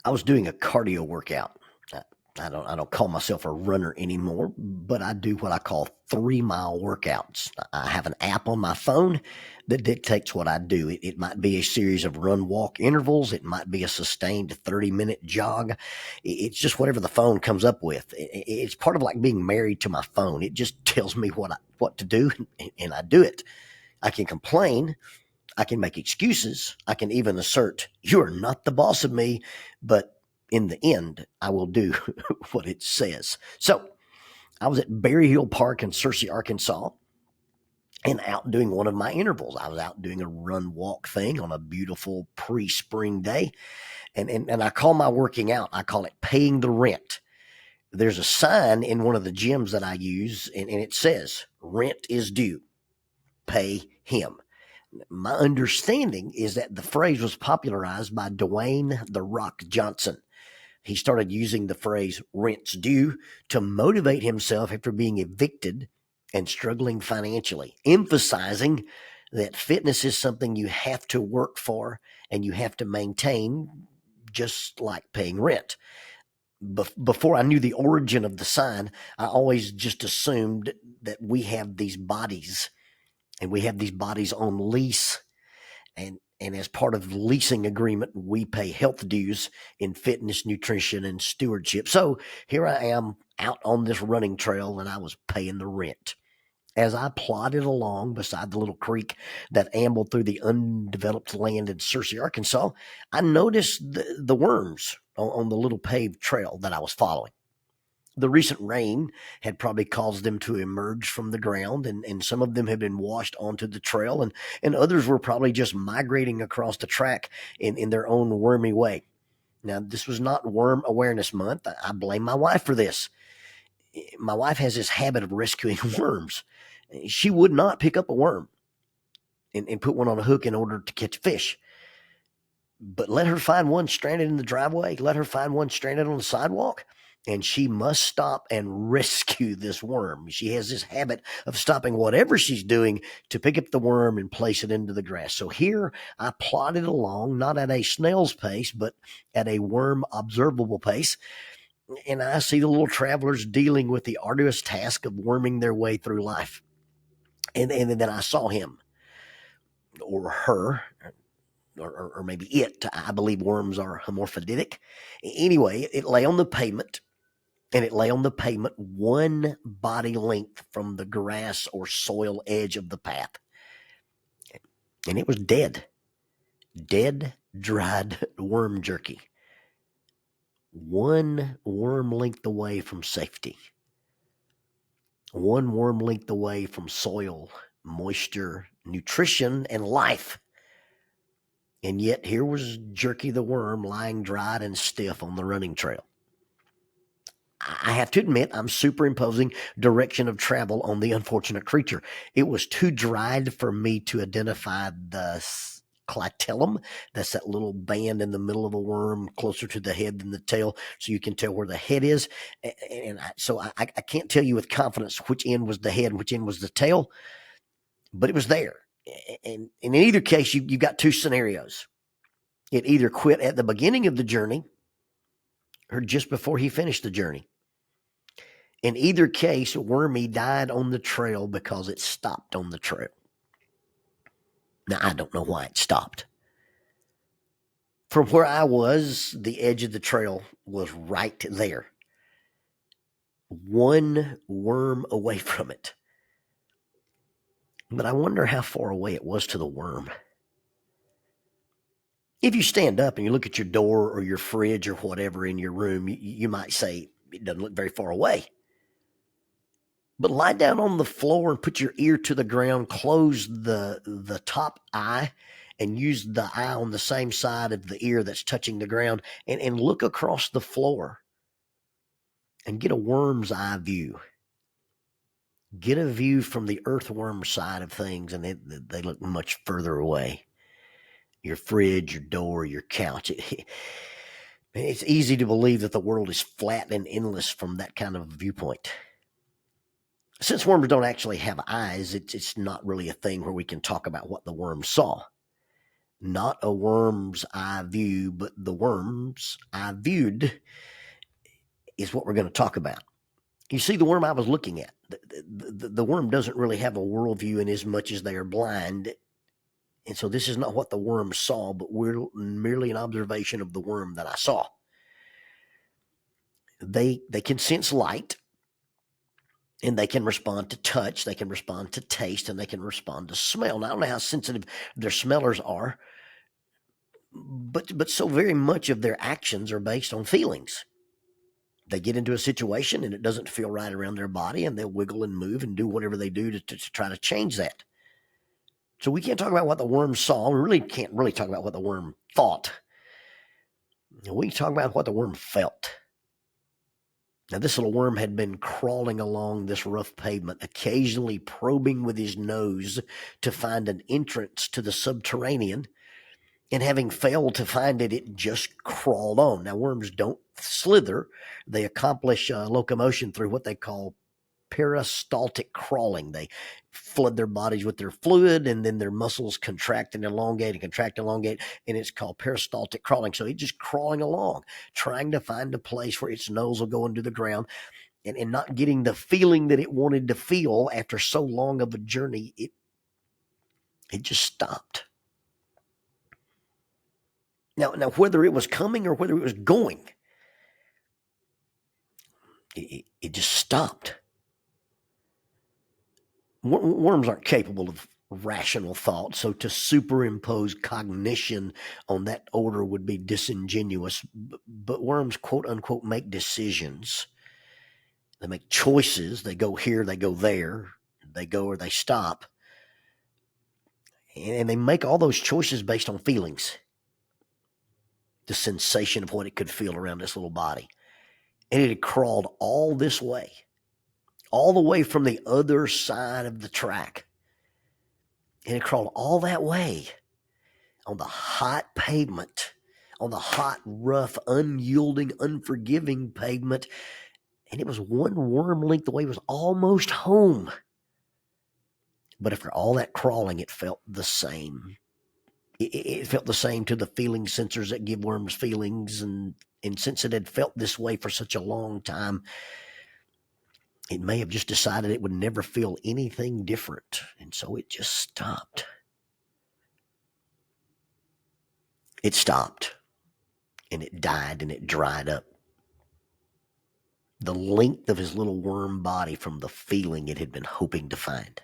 I was doing a cardio workout. I, I don't call myself a runner anymore, but I do what I call 3 mile workouts. I have an app on my phone that dictates what I do. It might be a series of run walk intervals. It might be a sustained 30-minute jog. It's just whatever the phone comes up with. It's part of like being married to my phone. It just tells me what to do, and I do it. I can complain, I can make excuses. I can even assert, you are not the boss of me, but in the end, I will do what it says. So I was at Berry Hill Park in Searcy, Arkansas, and out doing one of my intervals. I was out doing a run walk thing on a beautiful pre spring day. And I call my working out, I call it paying the rent. There's a sign in one of the gyms that I use, and it says, rent is due, pay him. My understanding is that the phrase was popularized by Dwayne "The Rock" Johnson. He started using the phrase rent's due to motivate himself after being evicted and struggling financially, emphasizing that fitness is something you have to work for and you have to maintain, just like paying rent. Before I knew the origin of the sign, I always just assumed that we have these bodies and we have these bodies on lease, and as part of the leasing agreement, we pay health dues in fitness, nutrition, and stewardship. So here I am out on this running trail, and I was paying the rent. As I plodded along beside the little creek that ambled through the undeveloped land in Searcy, Arkansas, I noticed the worms on the little paved trail that I was following. The recent rain had probably caused them to emerge from the ground, and some of them had been washed onto the trail, and others were probably just migrating across the track in their own wormy way. Now, this was not Worm Awareness Month. I blame my wife for this. My wife has this habit of rescuing worms. She would not pick up a worm and put one on a hook in order to catch fish. But let her find one stranded in the driveway, let her find one stranded on the sidewalk, and she must stop and rescue this worm. She has this habit of stopping whatever she's doing to pick up the worm and place it into the grass. So here I plodded along, not at a snail's pace, but at a worm observable pace. And I see the little travelers dealing with the arduous task of worming their way through life. And then I saw him or her, or maybe it. I believe worms are hermaphroditic. Anyway, it lay on the pavement, and it lay on the pavement one body length from the grass or soil edge of the path. And it was dead. Dead, dried worm jerky. One worm length away from safety. One worm length away from soil, moisture, nutrition, and life. And yet here was Jerky the worm lying dried and stiff on the running trail. I have to admit, I'm superimposing direction of travel on the unfortunate creature. It was too dried for me to identify the clitellum. That's that little band in the middle of a worm, closer to the head than the tail, so you can tell where the head is. So I can't tell you with confidence which end was the head and which end was the tail, but it was there. And in either case, you got two scenarios. It either quit at the beginning of the journey or just before he finished the journey. In either case, Wormy died on the trail because it stopped on the trail. Now, I don't know why it stopped. From where I was, the edge of the trail was right there. One worm away from it. But I wonder how far away it was to the worm. If you stand up and you look at your door or your fridge or whatever in your room, you might say it doesn't look very far away. But lie down on the floor and put your ear to the ground, close the top eye, and use the eye on the same side of the ear that's touching the ground, and look across the floor and get a worm's eye view. Get a view from the earthworm side of things, and they look much further away. Your fridge, your door, your couch. It's easy to believe that the world is flat and endless from that kind of viewpoint. Since worms don't actually have eyes, it's not really a thing where we can talk about what the worm saw. not a worm's eye view, but the worm's eye viewed is what we're going to talk about. You see, the worm I was looking at, the worm doesn't really have a worldview in as much as they are blind. And so this is not what the worm saw, but we're merely an observation of the worm that I saw. They can sense light, and they can respond to touch, they can respond to taste, and they can respond to smell. Now, I don't know how sensitive their smellers are, but so very much of their actions are based on feelings. They get into a situation and it doesn't feel right around their body, and they'll wiggle and move and do whatever they do to try to change that. So we can't talk about what the worm saw. We really can't really talk about what the worm thought. We can talk about what the worm felt. Now, this little worm had been crawling along this rough pavement, occasionally probing with his nose to find an entrance to the subterranean. And having failed to find it, it just crawled on. Now, worms don't slither. They accomplish locomotion through what they call peristaltic crawling. They flood their bodies with their fluid, and then their muscles contract and elongate, and it's called peristaltic crawling. So it's just crawling along, trying to find a place where its nose will go into the ground, and not getting the feeling that it wanted to feel after so long of a journey. It just stopped. Now, whether it was coming or whether it was going, it just stopped. Worms aren't capable of rational thought, so to superimpose cognition on that odor would be disingenuous. But worms, quote unquote, make decisions. They make choices. They go here, they go there, they go or they stop. And they make all those choices based on feelings. The sensation of what it could feel around this little body. And it had crawled all this way, all the way from the other side of the track. And it crawled all that way on the hot pavement, on the hot, rough, unyielding, unforgiving pavement. And it was one worm length away. It was almost home. But after all that crawling, it felt the same. It felt the same to the feeling sensors that give worms feelings. And since it had felt this way for such a long time, it may have just decided it would never feel anything different. And so it just stopped. It stopped. And it died and it dried up. The length of his little worm body from the feeling it had been hoping to find.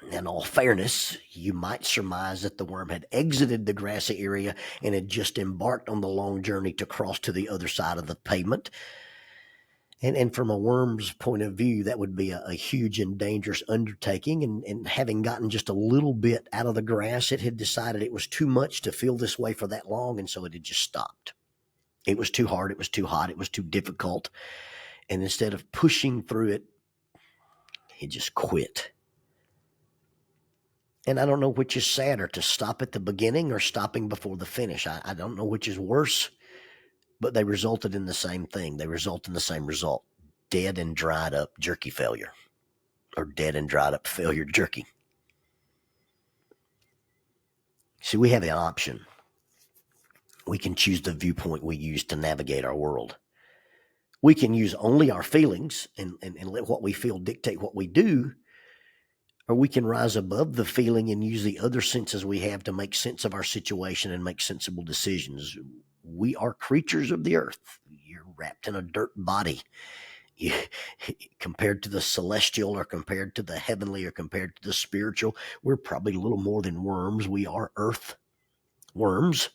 In all fairness, you might surmise that the worm had exited the grassy area and had just embarked on the long journey to cross to the other side of the pavement. And from a worm's point of view, that would be a huge and dangerous undertaking. And having gotten just a little bit out of the grass, it had decided it was too much to feel this way for that long, and so it had just stopped. It was too hard, it was too hot, it was too difficult. And instead of pushing through it, it just quit. And I don't know which is sadder, to stop at the beginning or stopping before the finish. I don't know which is worse, but they resulted in the same thing. They result in the same result. Dead and dried up jerky failure, or dead and dried up failure jerky. See, we have the option. We can choose the viewpoint we use to navigate our world. We can use only our feelings and let what we feel dictate what we do, or we can rise above the feeling and use the other senses we have to make sense of our situation and make sensible decisions. We are creatures of the earth. You're wrapped in a dirt body. Compared to the celestial, or compared to the heavenly, or compared to the spiritual, we're probably a little more than worms. We are earth worms.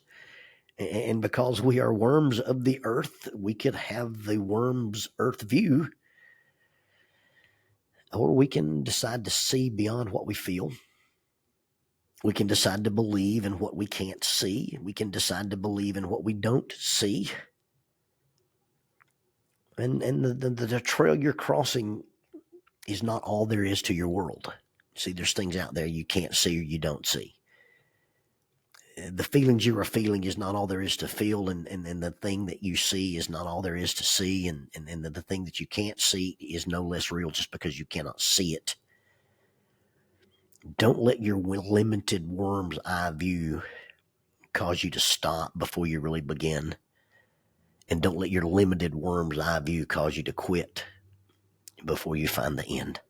And because we are worms of the earth, we could have the worm's earth view, or we can decide to see beyond what we feel. We can decide to believe in what we can't see. We can decide to believe in what we don't see. And the trail you're crossing is not all there is to your world. See, there's things out there you can't see or you don't see. The feelings you are feeling is not all there is to feel, and the thing that you see is not all there is to see, and the thing that you can't see is no less real just because you cannot see it. Don't let your limited worm's eye view cause you to stop before you really begin. And don't let your limited worm's eye view cause you to quit before you find the end.